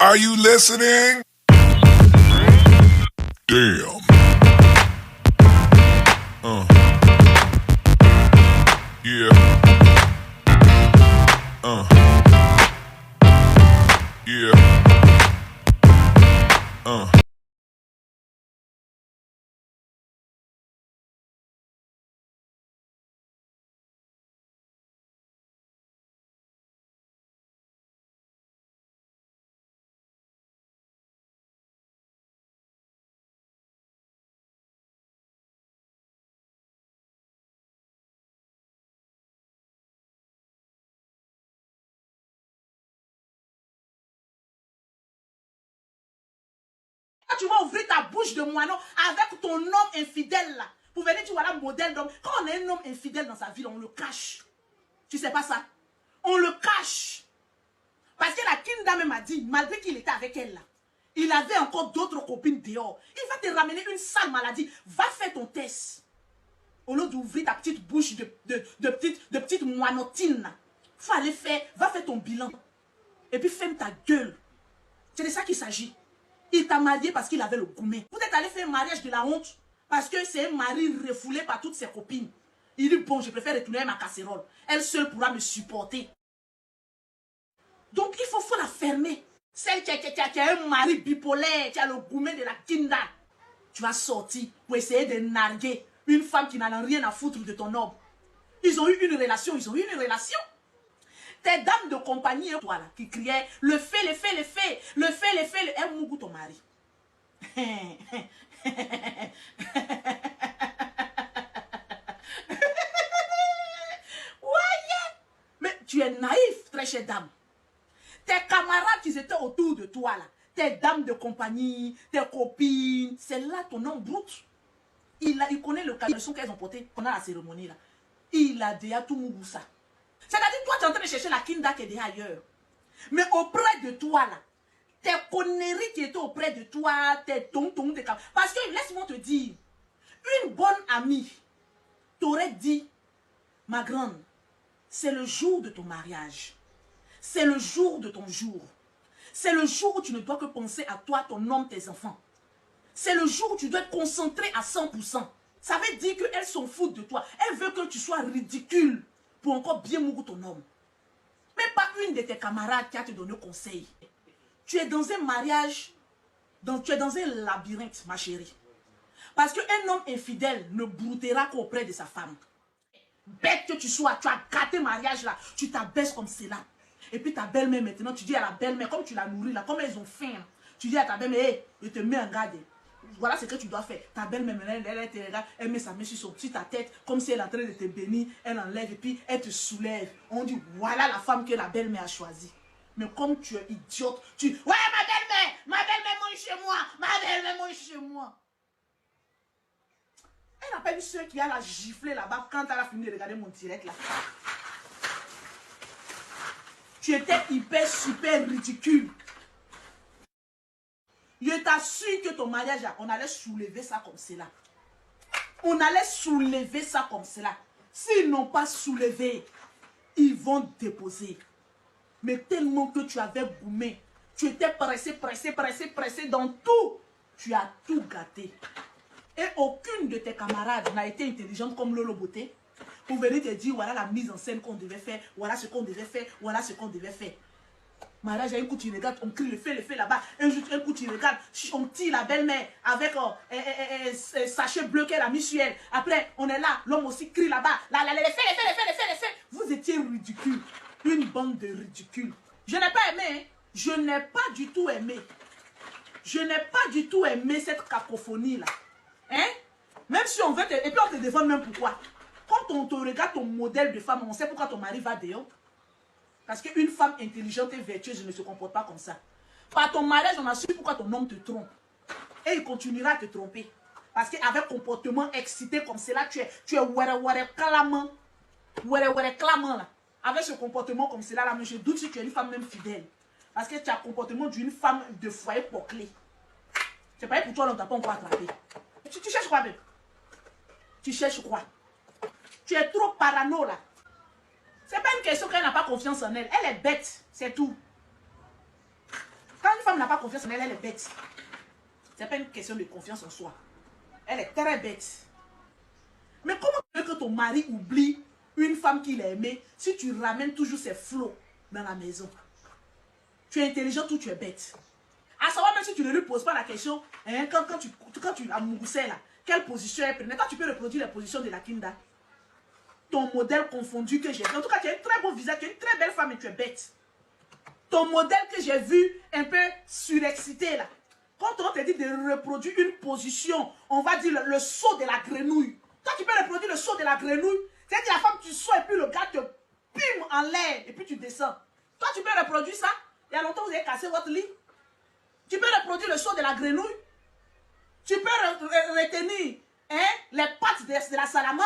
Are you listening? Damn. Yeah. Yeah. Tu vas ouvrir ta bouche de moineau avec ton homme infidèle là. Pour venir dire voilà modèle d'homme. Quand on a un homme infidèle dans sa vie, on le cache. Tu sais pas ça? On le cache. Parce que la Kinda même a dit, malgré qu'il était avec elle là, il avait encore d'autres copines dehors. Il va te ramener une sale maladie. Va faire ton test. Au lieu d'ouvrir ta petite bouche de petite moinotine. Faut aller faire, va faire ton bilan. Et puis ferme ta gueule. C'est de ça qu'il s'agit. Il t'a marié parce qu'il avait le gourmet. Vous êtes allé faire un mariage de la honte parce que c'est un mari refoulé par toutes ses copines. Il dit bon, je préfère retourner à ma casserole. Elle seule pourra me supporter. Donc il faut la fermer. Celle qui a un mari bipolaire, qui a le gourmet de la Kinda. Tu vas sortir pour essayer de narguer une femme qui n'a rien à foutre de ton homme. Ils ont eu une relation, Tes dames de compagnie, toi là, qui criaient, le fait, elle mougou ton mari. Mais tu es naïf, très chère dame. Tes camarades qui étaient autour de toi là, tes dames de compagnie, tes copines, c'est là ton homme brut. Il connaît le caleçon qu'elles ont porté pendant la cérémonie là. Il a déjà tout mougou ça. C'est-à-dire, toi, tu es en train de chercher la Kinda qui est déjà ailleurs. Mais auprès de toi, là, tes conneries qui étaient auprès de toi, tes tontons, tes camarades. Parce que, laisse-moi te dire, une bonne amie t'aurait dit, ma grande, c'est le jour de ton mariage. C'est le jour de ton jour. C'est le jour où tu ne dois que penser à toi, ton homme, tes enfants. C'est le jour où tu dois être concentré à 100%. Ça veut dire qu'elle s'en fout de toi. Elle veut que tu sois ridicule pour encore bien mourir ton homme. Mais pas une de tes camarades qui a te donné conseil. Tu es dans un mariage, tu es dans un labyrinthe, ma chérie. Parce qu'un homme infidèle ne broutera qu'auprès de sa femme. Bête que tu sois, tu as gâté le mariage là, tu t'abaisses comme cela. Et puis ta belle-mère maintenant, tu dis à la belle-mère, comme tu l'as nourrie là, comme elles ont faim, là, tu dis à ta belle-mère, hey, je te mets en garde. Voilà ce que tu dois faire. Ta belle-mère, elle te regarde, elle met sa main sur ta tête, comme si elle est en train de te bénir, elle enlève et puis elle te soulève. On dit, voilà la femme que la belle-mère a choisie. Mais comme tu es idiote, ouais, ma belle-mère mange chez moi, ma belle-mère mange chez moi. Elle n'a pas vu ceux qui a la giflée là-bas quand elle a fini de regarder mon direct là. Tu étais hyper, super ridicule. Je t'assure que ton mariage, on allait soulever ça comme cela. On allait soulever ça comme cela. S'ils n'ont pas soulevé, ils vont déposer. Mais tellement que tu avais goumé, tu étais pressé dans tout. Tu as tout gâté. Et aucune de tes camarades n'a été intelligente comme Lolo Beauté pour venir te dire voilà la mise en scène qu'on devait faire, voilà ce qu'on devait faire, voilà ce qu'on devait faire. Mariage, un coup tu regardes, on crie le fait là-bas. Un coup tu regardes, on tire la belle-mère avec sachet bleu qu'elle a mis sur elle. Après, on est là, l'homme aussi crie là-bas. Les faits. Vous étiez ridicules. Une bande de ridicules. Je n'ai pas aimé. Hein. Je n'ai pas du tout aimé. Je n'ai pas du tout aimé cette cacophonie là. Hein? Même si on veut te... Et puis on te défend même pourquoi. Quand on te regarde ton modèle de femme, on sait pourquoi ton mari va dehors. Parce qu'une femme intelligente et vertueuse ne se comporte pas comme ça. Par ton mariage, on a su pourquoi ton homme te trompe. Et il continuera à te tromper. Parce qu'avec comportement excité comme cela, tu es clamant. Clamant là. Avec ce comportement comme cela, là, mais je doute si tu es une femme même fidèle. Parce que tu as le comportement d'une femme de foyer poclé. C'est pas pour toi, on ne t'a pas encore attrapé. Tu cherches quoi même? Tu cherches quoi? Tu es trop parano là. C'est pas une question qu'elle n'a pas confiance en elle. Elle est bête, c'est tout. Quand une femme n'a pas confiance en elle, elle est bête. C'est pas une question de confiance en soi. Elle est très bête. Mais comment tu veux que ton mari oublie une femme qu'il a aimée si tu ramènes toujours ses flots dans la maison? Tu es intelligente ou tu es bête? À savoir, même si tu ne lui poses pas la question, hein, quand tu amoussais là, quelle position elle prenait? Toi, tu peux reproduire les positions de la Kinda. Ton modèle confondu que j'ai vu. En tout cas, tu as un très beau visage, tu es une très belle femme et tu es bête. Ton modèle que j'ai vu un peu surexcité là. Quand on te dit de reproduire une position, on va dire le saut de la grenouille. Toi, tu peux reproduire le saut de la grenouille. C'est-à-dire la femme, tu sautes et puis le gars te pime en l'air et puis tu descends. Toi, tu peux reproduire ça. Il y a longtemps, vous avez cassé votre lit. Tu peux reproduire le saut de la grenouille. Tu peux retenir les pattes de la salamandre.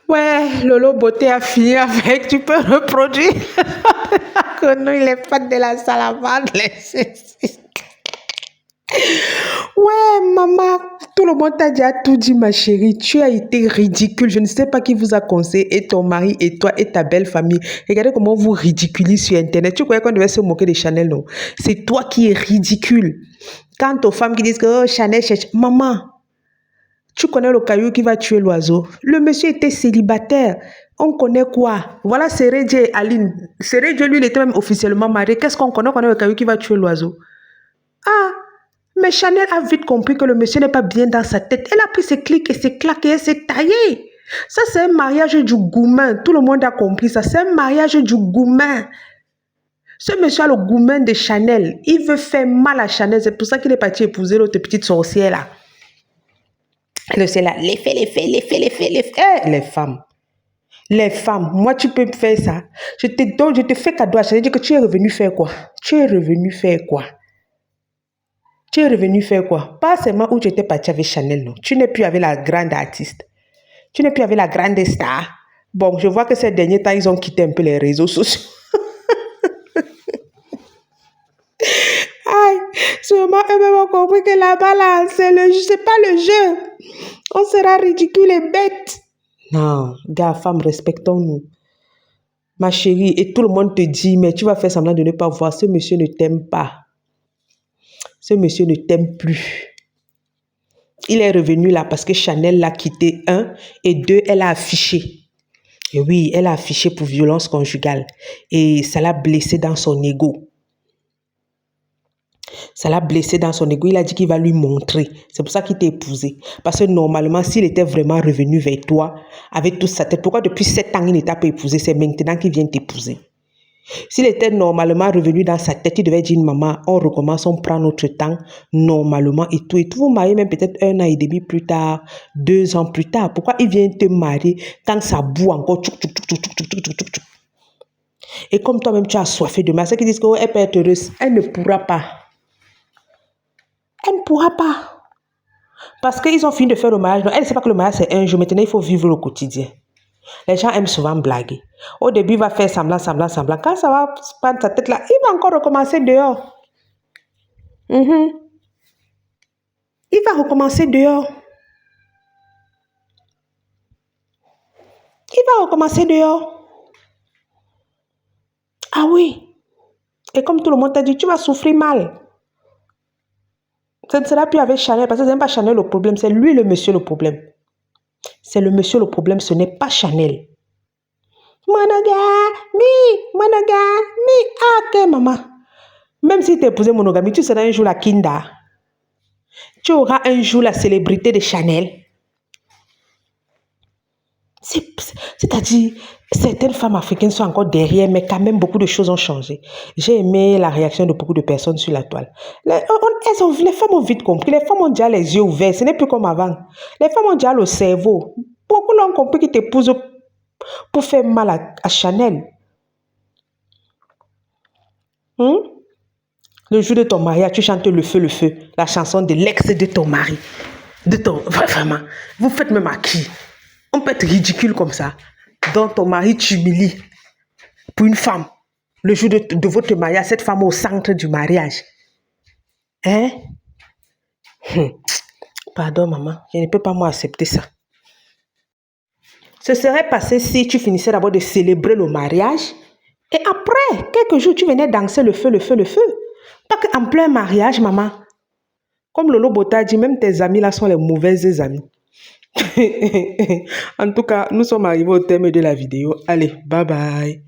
Ouais, Lolo Beauté a fini avec. Tu peux reproduire les pattes de la salamandre. Ouais, maman, tout le monde t'a déjà tout dit, ma chérie. Tu as été ridicule. Je ne sais pas qui vous a conseillé, et ton mari, et toi, et ta belle famille. Regardez comment vous ridiculisez sur Internet. Tu croyais qu'on devait se moquer de Chanel, non? C'est toi qui es ridicule. Quant aux femmes qui disent que oh, Chanel cherche... Maman, tu connais le caillou qui va tuer l'oiseau. Le monsieur était célibataire. On connaît quoi? Voilà Seredje et Aline. Seredje, lui, il était même officiellement marié. Qu'est-ce qu'on connaît? On connaît le caillou qui va tuer l'oiseau. Ah, mais Chanel a vite compris que le monsieur n'est pas bien dans sa tête. Elle a pris ses clics et ses claques et elle s'est taillée. Ça, c'est un mariage du goumin. Tout le monde a compris ça. C'est un mariage du goumin. Ce monsieur a le goumin de Chanel. Il veut faire mal à Chanel. C'est pour ça qu'il est parti épouser l'autre petite sorcière là. Elle c'est là. Les faits. Les femmes. Les femmes. Moi, tu peux me faire ça. Je te fais cadeau à Chanel. Je dis que tu es revenu faire quoi? Tu es revenu faire quoi? Tu es revenu faire quoi? Pas seulement où tu étais parti avec Chanel, non. Tu n'es plus avec la grande artiste. Tu n'es plus avec la grande star. Bon, je vois que ces derniers temps, ils ont quitté un peu les réseaux sociaux. Aïe, sûrement eux-mêmes ont compris que la balance, c'est pas le jeu. On sera ridicule et bête. Non, gars, femme, respectons-nous. Ma chérie, et tout le monde te dit, mais tu vas faire semblant de ne pas voir, ce monsieur ne t'aime pas. Ce monsieur ne t'aime plus. Il est revenu là parce que Chanel l'a quitté, 1, et 2, elle a affiché. Et oui, elle a affiché pour violence conjugale. Et ça l'a blessé dans son ego. Ça l'a blessé dans son ego. Il a dit qu'il va lui montrer. C'est pour ça qu'il t'a épousé. Parce que normalement, s'il était vraiment revenu vers toi, avec toute sa tête, pourquoi depuis 7 ans il ne t'a pas épousé? C'est maintenant qu'il vient t'épouser. S'il était normalement revenu dans sa tête, il devait dire, maman, on recommence, on prend notre temps, normalement, et tout. Et tout, vous mariez même peut-être 1 an et demi plus tard, 2 ans plus tard. Pourquoi il vient te marier quand ça boue encore? Et comme toi-même, tu as soifé de mariage, ceux qui disent qu'elle peut être heureuse, elle ne pourra pas. Elle ne pourra pas. Parce qu'ils ont fini de faire le mariage. Elle ne sait pas que le mariage, c'est un jour. Maintenant, il faut vivre le quotidien. Les gens aiment souvent blaguer. Au début, il va faire semblant. Quand ça va prendre sa tête là, il va encore recommencer dehors. Il va recommencer dehors. Ah oui. Et comme tout le monde t'a dit, tu vas souffrir mal. Ça ne sera plus avec Chanel, parce que ce n'est pas Chanel le problème, c'est lui le monsieur le problème. C'est le monsieur le problème, ce n'est pas Chanel. Monogamie. Ah, ok, maman. Même si tu épousé monogamie, tu seras un jour la Kinda. Tu auras un jour la célébrité de Chanel. C'est-à-dire, certaines femmes africaines sont encore derrière, mais quand même, beaucoup de choses ont changé. J'ai aimé la réaction de beaucoup de personnes sur la toile. Les femmes ont vite compris. Les femmes ont déjà les yeux ouverts. Ce n'est plus comme avant. Les femmes ont déjà le cerveau. Beaucoup l'ont compris qu'ils t'épousent pour faire mal à Chanel. Le jour de ton mariage, tu chantes le feu, la chanson de l'ex de ton mari. Vraiment, vous faites même à qui? On peut être ridicule comme ça. Donc ton mari t'humilie pour une femme. Le jour de votre mariage, cette femme au centre du mariage. Hein? Pardon maman, je ne peux pas moi accepter ça. Ce serait passé si tu finissais d'abord de célébrer le mariage Et après, quelques jours, tu venais danser le feu, le feu, le feu. Pas qu'en plein mariage, maman. Comme Lolo Bota dit, même tes amis là sont les mauvaises amies. En tout cas, nous sommes arrivés au terme de la vidéo. Allez, bye bye.